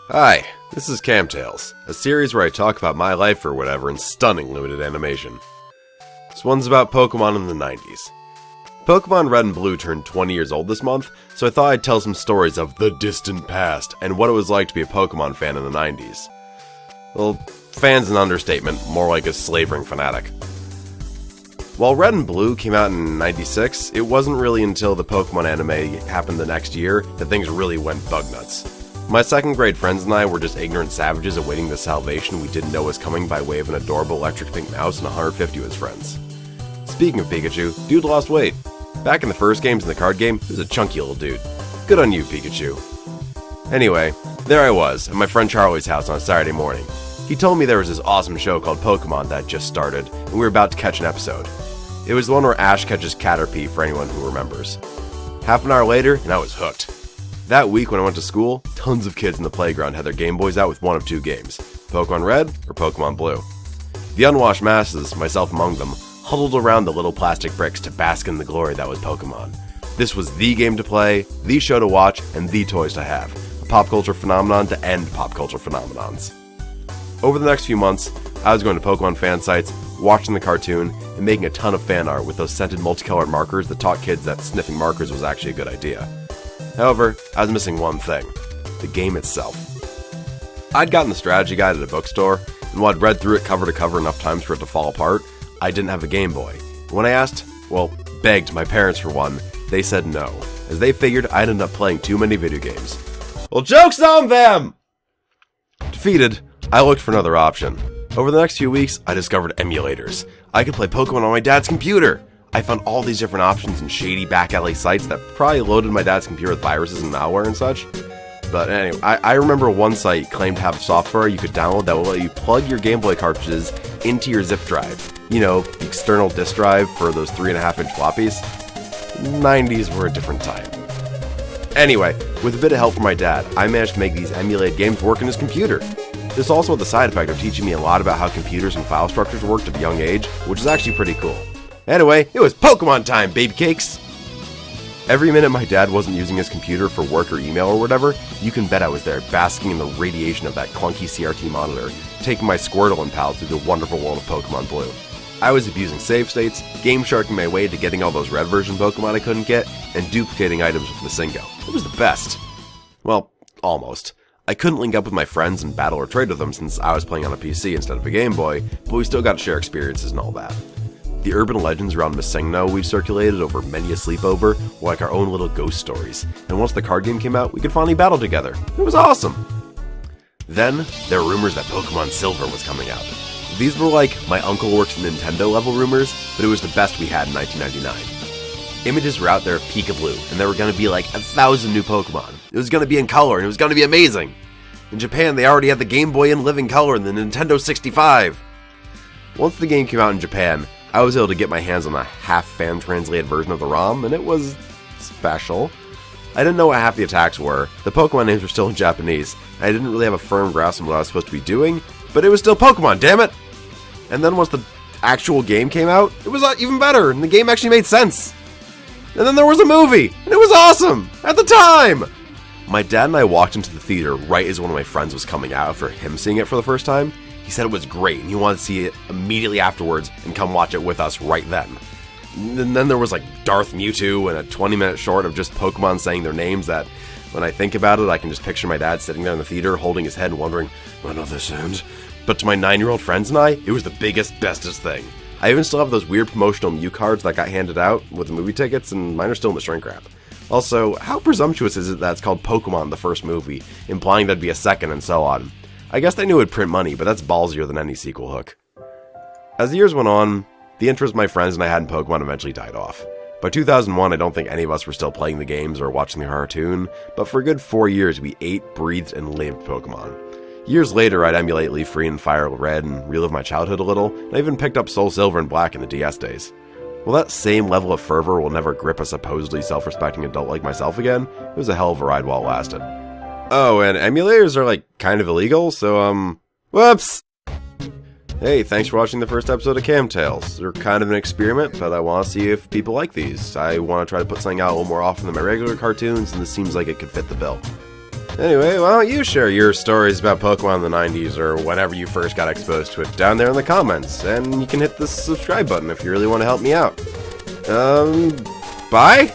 Hi, this is Camtales, a series where I talk about my life or whatever in stunning limited animation. This one's about Pokemon in the 90s. Pokemon Red and Blue turned 20 years old this month, so I thought I'd tell some stories of the distant past and what it was like to be a Pokemon fan in the 90s. Well, fan's an understatement, more like a slavering fanatic. While Red and Blue came out in 96, it wasn't really until the Pokemon anime happened the next year that things really went bug nuts. My second grade friends and I were just ignorant savages awaiting the salvation we didn't know was coming by way of an adorable electric pink mouse and 150 of his friends. Speaking of Pikachu, dude lost weight. Back in the first games in the card game, he was a chunky little dude. Good on you, Pikachu. Anyway, there I was, at my friend Charlie's house on a Saturday morning. He told me there was this awesome show called Pokemon that had just started, and we were about to catch an episode. It was the one where Ash catches Caterpie, for anyone who remembers. Half an hour later, and I was hooked. That week when I went to school, tons of kids in the playground had their Game Boys out with one of two games, Pokemon Red or Pokemon Blue. The unwashed masses, myself among them, huddled around the little plastic bricks to bask in the glory that was Pokemon. This was the game to play, the show to watch, and the toys to have. A pop culture phenomenon to end pop culture phenomenons. Over the next few months, I was going to Pokemon fan sites, watching the cartoon, and making a ton of fan art with those scented multicolored markers that taught kids that sniffing markers was actually a good idea. However, I was missing one thing: the game itself. I'd gotten the strategy guide at a bookstore, and while I'd read through it cover to cover enough times for it to fall apart, I didn't have a Game Boy. When I asked, begged my parents for one, they said no, as they figured I'd end up playing too many video games. Well, joke's on them! Defeated, I looked for another option. Over the next few weeks, I discovered emulators. I could play Pokemon on my dad's computer! I found all these different options in shady back alley sites that probably loaded my dad's computer with viruses and malware and such. But anyway, I remember one site claimed to have software you could download that will let you plug your Game Boy cartridges into your zip drive. You know, the external disk drive for those 3.5-inch floppies. 90s were a different time. Anyway, with a bit of help from my dad, I managed to make these emulated games work in his computer. This also had the side effect of teaching me a lot about how computers and file structures worked at a young age, which is actually pretty cool. Anyway, it was Pokemon time, baby cakes! Every minute my dad wasn't using his computer for work or email or whatever, you can bet I was there basking in the radiation of that clunky CRT monitor, taking my Squirtle and pal through the wonderful world of Pokemon Blue. I was abusing save states, game sharking my way to getting all those red version Pokemon I couldn't get, and duplicating items with Masingo. It was the best. Well, almost. I couldn't link up with my friends and battle or trade with them since I was playing on a PC instead of a Game Boy, but we still got to share experiences and all that. The urban legends around Masingo we've circulated over many a sleepover were like our own little ghost stories, and once the card game came out, we could finally battle together. It was awesome! Then, there were rumors that Pokemon Silver was coming out. These were like my uncle works in Nintendo level rumors, but it was the best we had in 1999. Images were out there of Pika Blue, and there were going to be like 1,000 new Pokemon. It was going to be in color, and it was going to be amazing! In Japan, they already had the Game Boy in living color and the Nintendo 65! Once the game came out in Japan, I was able to get my hands on a half fan translated version of the ROM, and it was special. I didn't know what half the attacks were, the Pokemon names were still in Japanese, and I didn't really have a firm grasp on what I was supposed to be doing, but it was still Pokemon, damn it! And then once the actual game came out, it was even better, and the game actually made sense. And then there was a movie, and it was awesome! At the time! My dad and I walked into the theater right as one of my friends was coming out after him seeing it for the first time. He said it was great, and he wanted to see it immediately afterwards and come watch it with us right then. And then there was like Darth Mewtwo and a 20-minute short of just Pokemon saying their names that, when I think about it, I can just picture my dad sitting there in the theater holding his head and wondering, when will this end? But to my 9-year-old friends and I, it was the biggest, bestest thing. I even still have those weird promotional Mew cards that got handed out with the movie tickets, and mine are still in the shrink wrap. Also, how presumptuous is it that it's called Pokemon the first movie, implying there'd be a second and so on? I guess they knew it would print money, but that's ballsier than any sequel hook. As the years went on, the interest my friends and I had in Pokemon eventually died off. By 2001, I don't think any of us were still playing the games or watching the cartoon, but for a good 4 years we ate, breathed, and lived Pokemon. Years later, I'd emulate Leaf Green and Fire Red and relive my childhood a little, and I even picked up Soul Silver and Black in the DS days. While that same level of fervor will never grip a supposedly self-respecting adult like myself again, it was a hell of a ride while it lasted. Oh, and emulators are kind of illegal, so whoops! Hey, thanks for watching the first episode of Camtales. They're kind of an experiment, but I want to see if people like these. I want to try to put something out a little more often than my regular cartoons, and this seems like it could fit the bill. Anyway, why don't you share your stories about Pokemon in the 90s or whenever you first got exposed to it down there in the comments, and you can hit the subscribe button if you really want to help me out. Bye?